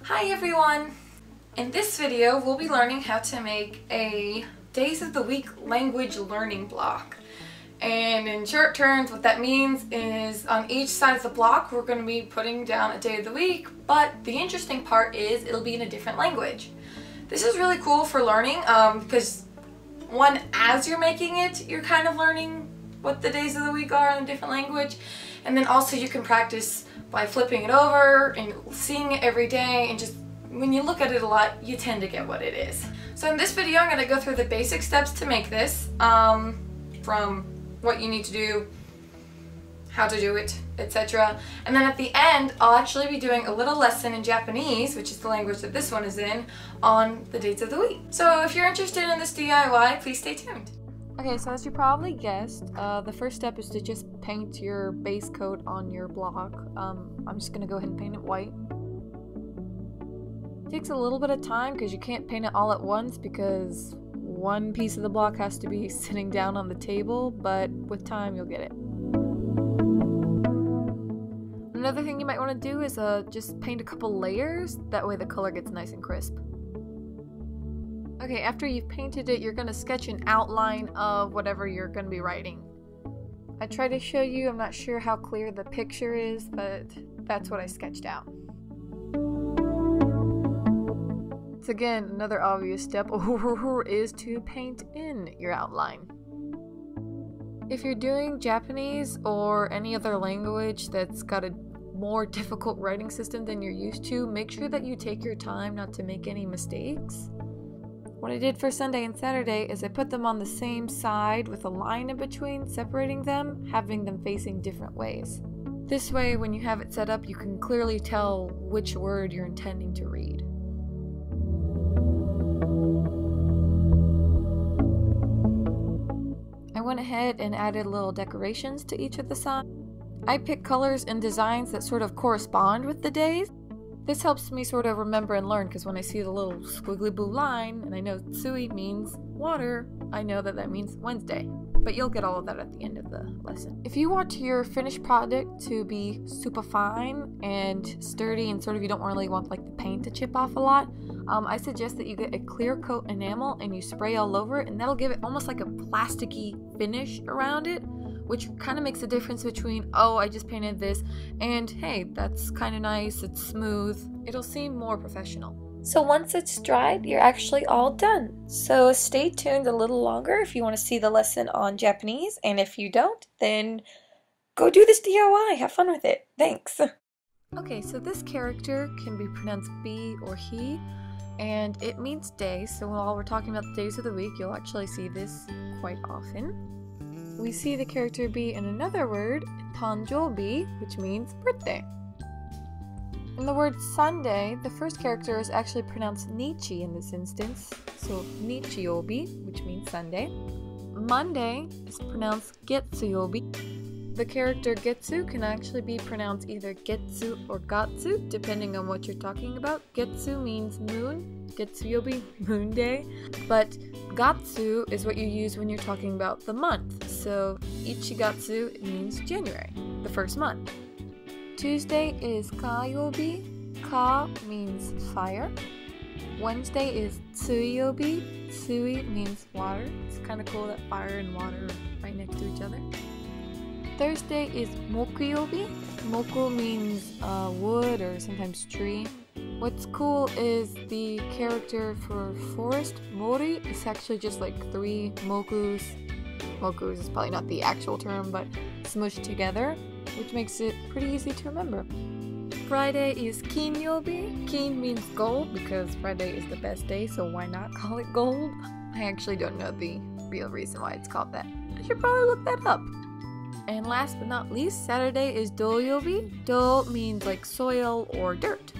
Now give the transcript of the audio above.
Hi everyone! In this video we'll be learning how to make a days of the week language learning block. And in short terms what that means is on each side of the block we're going to be putting down a day of the week, but the interesting part is it'll be in a different language. This is really cool for learning because one, as you're making it you're kind of learning what the days of the week are in a different language, and then also you can practice by flipping it over and seeing it every day, and just when you look at it a lot you tend to get what it is. So in this video I'm going to go through the basic steps to make this, from what you need to do, how to do it, etc. And then at the end I'll actually be doing a little lesson in Japanese, which is the language that this one is in, on the days of the week. So if you're interested in this DIY, please stay tuned. Okay, so as you probably guessed, the first step is to just paint your base coat on your block. I'm just gonna go ahead and paint it white. It takes a little bit of time because you can't paint it all at once because one piece of the block has to be sitting down on the table, but with time you'll get it. Another thing you might want to do is just paint a couple layers, that way the color gets nice and crisp. Okay, after you've painted it, you're going to sketch an outline of whatever you're going to be writing. I tried to show you, I'm not sure how clear the picture is, but that's what I sketched out. So again, another obvious step is to paint in your outline. If you're doing Japanese or any other language that's got a more difficult writing system than you're used to, make sure that you take your time not to make any mistakes. What I did for Sunday and Saturday is I put them on the same side with a line in between separating them, having them facing different ways. This way, when you have it set up, you can clearly tell which word you're intending to read. I went ahead and added little decorations to each of the sides. I picked colors and designs that sort of correspond with the days. This helps me sort of remember and learn, because when I see the little squiggly blue line and I know tsui means water, I know that that means Wednesday. But you'll get all of that at the end of the lesson. If you want your finished product to be super fine and sturdy and sort of you don't really want like the paint to chip off a lot, I suggest that you get a clear coat enamel and you spray all over it, and that'll give it almost like a plasticky finish around it, which kind of makes a difference between, oh, I just painted this, and hey, that's kind of nice, it's smooth. It'll seem more professional. So once it's dried, you're actually all done. So stay tuned a little longer if you want to see the lesson on Japanese, and if you don't, then go do this DIY, have fun with it. Thanks. Okay, so this character can be pronounced be or he, and it means day, so while we're talking about the days of the week, you'll actually see this quite often. We see the character be in another word, tanjoubi, which means birthday. In the word Sunday, the first character is actually pronounced nichi in this instance, so nichiobi, which means Sunday. Monday is pronounced getsuyobi. The character getsu can actually be pronounced either getsu or gatsu, depending on what you're talking about. Getsu means moon, getsuyobi, moon day, but gatsu is what you use when you're talking about the month. So ichigatsu means January, the first month. Tuesday is kayobi. Ka means fire. Wednesday is tsuyobi. Tsui means water. It's kind of cool that fire and water are right next to each other. Thursday is mokuyobi. Moku means wood or sometimes tree. What's cool is the character for forest, mori, is actually just like 3 mokus. Mokus is probably not the actual term, but smushed together, which makes it pretty easy to remember. Friday is kinyobi. Kin means gold because Friday is the best day, so why not call it gold? I actually don't know the real reason why it's called that. I should probably look that up. And last but not least, Saturday is doyobi. Do means like soil or dirt.